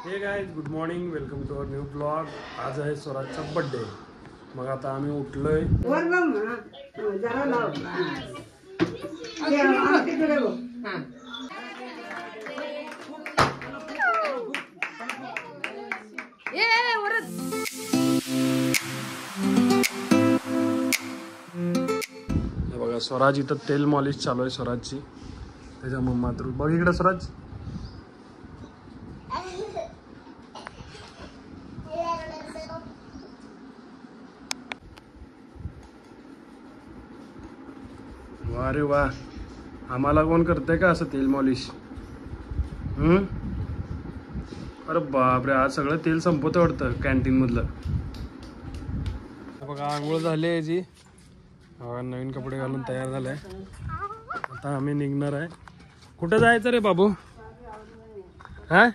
हे guys good morning, welcome to our new blog. आज आहे स्वराजचा बर्थडे। मग आता आम्ही उठलोय। हे बघा स्वराज इथं तेल मॉलिश चालू आहे स्वराजची। त्याच्या मम्मा तर बघ इकडे स्वराज। अरे वा, आम्हाला कोण करते का असं तेल मॉलिश? अरे बापरे, आज सगळं तेल संपवतं वाटतं कॅन्टीन मधलं। बघा आंघोळ झाली आहे जी, नवीन कपडे घालून तयार झालाय। आता आम्ही निघणार आहे। कुठं जायचं रे बाबू? हा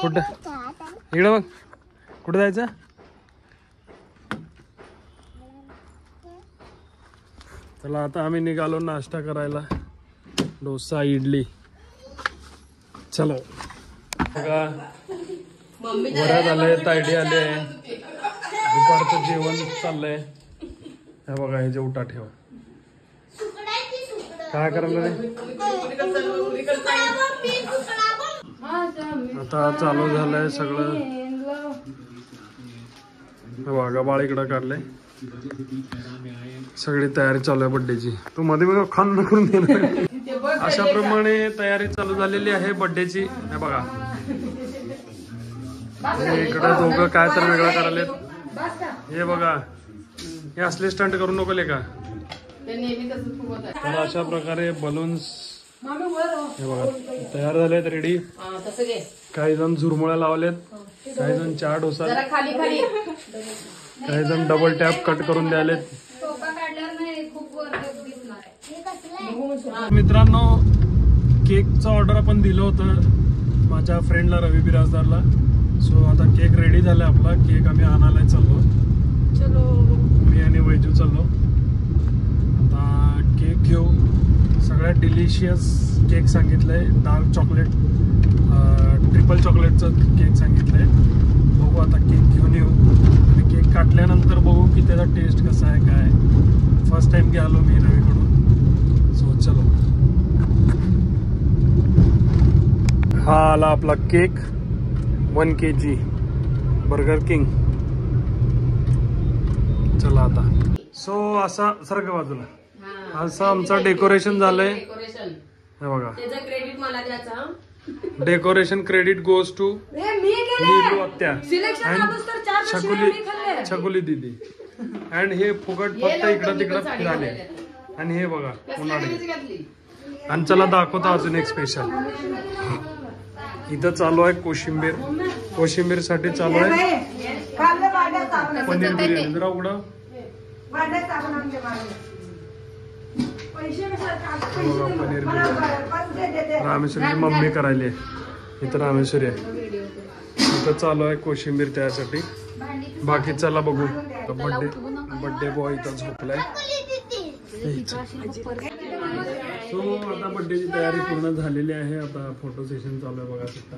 कुठं? इकडं बघ, कुठं जायचं? चला आता आम्ही निघालो नाश्ता करायला। डोसा इडली। चलो बघा, वड्यात आले, तायडी आले, दुपारचं जेवण चाललंय। हे बघा, हे जेवटा ठेव। काय करायला रे? आता चालू झालंय सगळं। बघा बाळ इकडं काढलंय, सगळी तयारी चालू आहे बर्थडेची। तू मध्ये मध्ये खान करून देणार। अशा प्रमाणे तयारी चालू झालेली आहे बर्थडेची। हे बघा इकडे दोघं काय तर वेगळं करायलेत। हे बघा, हे असले स्टंट करू नको का? तर अशा प्रकारे बलून्स हे बघा तयार झालेत, रेडी। काही जण झुरमुळ्या लावलेत, काही जण चहा डोसा, काही जण डबल टॅप कट करून द्यालेत। मित्रांनो, केकचं ऑर्डर आपण दिलं होतं माझ्या फ्रेंडला, रवी बिराजदारला। सो आता केक रेडी झाला आपला। केक आम्ही आणायला चाललो। चलो, मी आणि वैजू चाललो आता केक घेऊ। सगळ्यात डिलिशियस केक सांगितलंय, डार्क चॉकलेट, ट्रिपल चॉकलेटचं केक सांगितलंय। बघू आता केक घेऊन येऊ आणि केक काटल्यानंतर बघू की त्याचा टेस्ट कसा आहे काय। फर्स्ट टाइम घ्यालो मी रवीकडून। सो चलो, हा आला आपला केक 1 kg बर्गर किंग। चला आता सो असा सारखं बाजूला असं आमचं डेकोरेशन झालंय। हे बघा, क्रेडिट मला द्यायचं। Decoration credit goes to Nilu आत्या अँड छकुली दीदी। अँड हे फुकट फक्त इकडं तिकडं फिराले। आणि हे बघा उन्हाळे। आणि चला दाखवतो अजून एक स्पेशल। इथं चालू आहे कोशिंबीर। कोशिंबीर साठी चालू आहे पनीर बिर्याणी। जरा उघडा, पनीर बिर्याणी रामेश्वरीची मम्मी करायली। इथं रामेश्वरी आहे। इथं चालू आहे कोशिंबीर त्यासाठी। बाकी चला बघू। बर्थडे बॉय इथं झोपलाय। सो आता बर्थडेची तयारी पूर्ण झालेली आहे। आता फोटो सेशन चालू आहे बघा सुद्धा।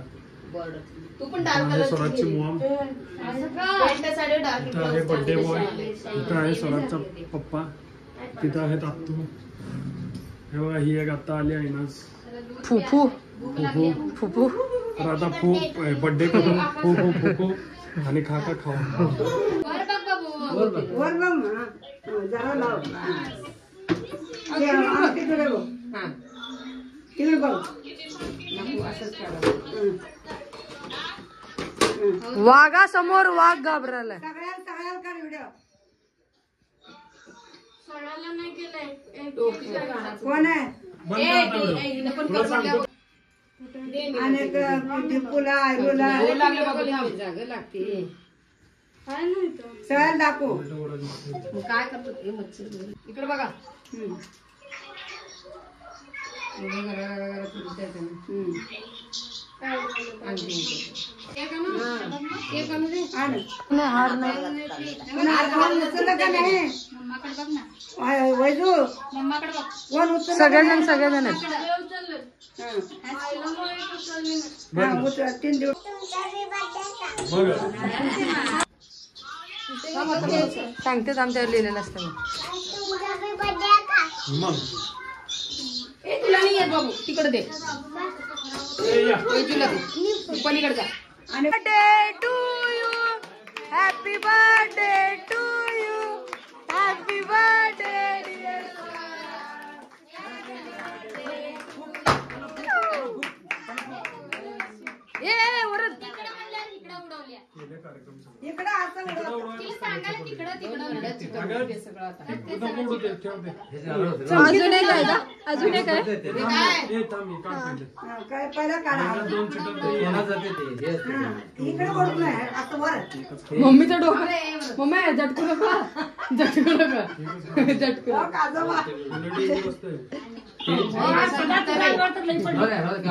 स्वराजची मॉम, इथं आहे बर्थडे बॉय, इथं आहे स्वराजचा पप्पा, तिथं आहेत आत्तू। हे बघा ही एक आता आली आहे ना फुफू फुफू फुफू। तर आता बर्थडे करून फुफू फुफू आणि खा खाऊ। वाघा समोर वाघ घाबरला। कोण आहे? सहल दाखव काय करतो इकडे बघा। हार नाही वैजू सगळेजण तीन दिवस सांगतेच आमच्यावर लिहिलेलं असतं मग तुला नाही येत बाबू तिकडे दे वैजूला दे पलीकडे जा आणि birthday to you happy birthday to you happy birthday इकडे असं अजून एक आहे का अजून एक आहे काय पहिला काढा इकडे पडून आहे असं वर मम्मीचं डोकं मम्मी झटकू नका झटकू नका झटकू काजवा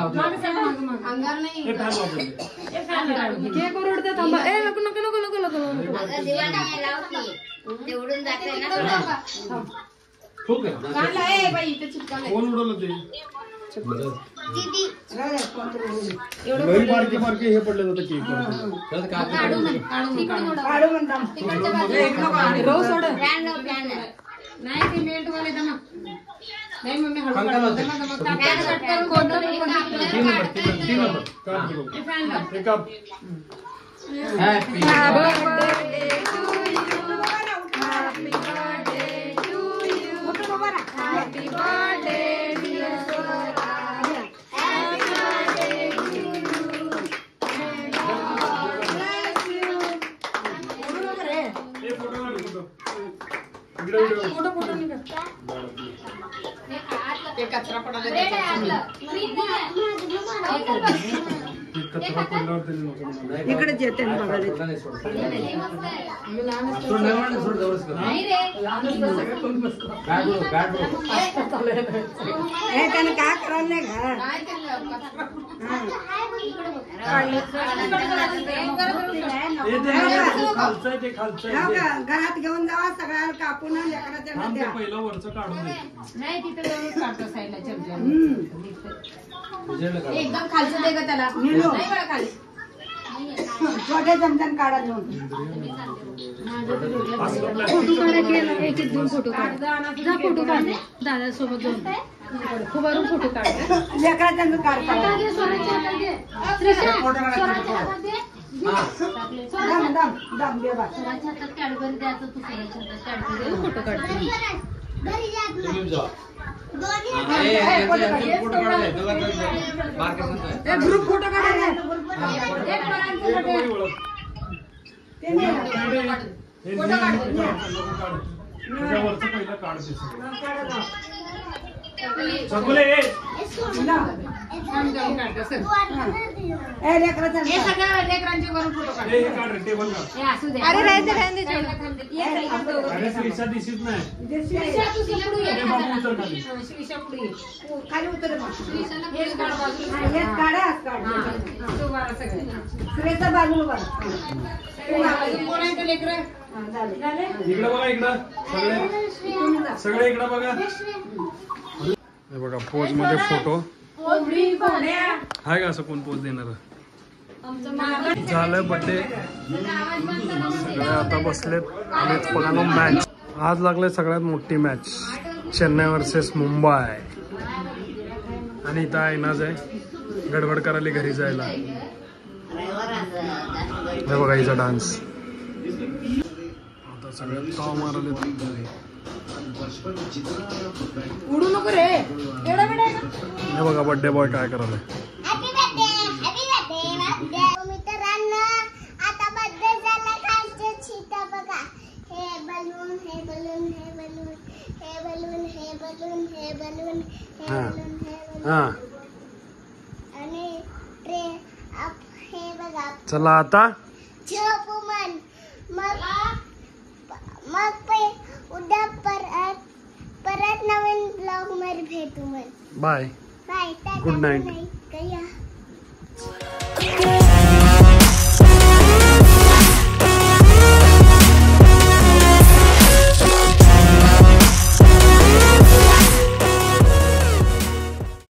अंगार नाही केक ओरडते थांबा ए नको नको नको नको नको तेवढून जाते ना खूप आहे काढला ए बाई इथे चिपकावलंय कोण उडवलं ते दीदी लई बारके बारके हे पडले होते केक काढू म्हणता रोज सोड नाही ते मेल्ट वाले दमा नाही मम्मी हळू खाली काढ. घाल. दमा, दमा, काप. कट करून कोणतं पण तीन नंबर काढ दे बघ. हे फॅन लाव. हे काप happy birthday to you happy birthday to you happy birthday dear Sora happy birthday to you हे फोटो काढ फोटो इकडे फोटो फोटो निघा ते कचरा पडायला कचरा पडल्यावर तरी नको म्हणाला. इकडेच येते ना बघायला हे त्याने काय करायला नाही का हे ते खालचं आहे, ते खालचं आहे, ते. घरात घेऊन जावा सगळ्याला कापून लेकराच्या थांब, ते द्या पहिलं वरचं काढून दे नाही तिथे व्यवस्थित काढतो साईडला चमचा एकदम खालचं दे ग त्याला नाही बरं खाली छोट्या चमच्याने काढा घेऊन असलं plastic एक एक दोन फोटो काढ जा फोटो काढ दादा सोबत दोन खूप फोटो काढ लेकराच्या काढता दम दे बा फोटो काढ ग्रुप फोटो काढायला हे वरचं पहिलं काढ ते सगळं. सगळे लेकराच्या हे सगळं लेकरांचे करून फोटो काढ हे काढ रे, टेबल काढ. अरे राहते राहते अरे श्रीषा दिसत नाही हे बाबू उतर खाली. खाली उतर हेच काढा सुरेचा बाजूला बघा लेकर इकडे बघा इकडं सगळे इकडे बघा हे बघा पोज मध्ये फोटो हाय का असं कोण पोज देणार झालं बर्थडे सगळे आता बसलेत आणि बघा ना मॅच आज लागले सगळ्यात मोठी मॅच चेन्नई वर्सेस मुंबई आणि इथं ऐनाज आहे गडबड करायला घरी जायला हे बघा हिचा डान्स आता सगळ्यात ताव मारले घरी उडू नको रे एवढा वेळ हे बघा बर्थडे बॉय काय करायला मित्रांनो आता बर्थडे झाला खालचे छिटा बघा हे बलून हे बलून हे बलून हे बलून हे बलून हे बलून हे बलून हे हा आणि ट्रे अप हे बघा चला आता झोपू मन मग उद्या परत नवीन ब्लॉग मध्ये भेटू मन बाय बाय Good night. कया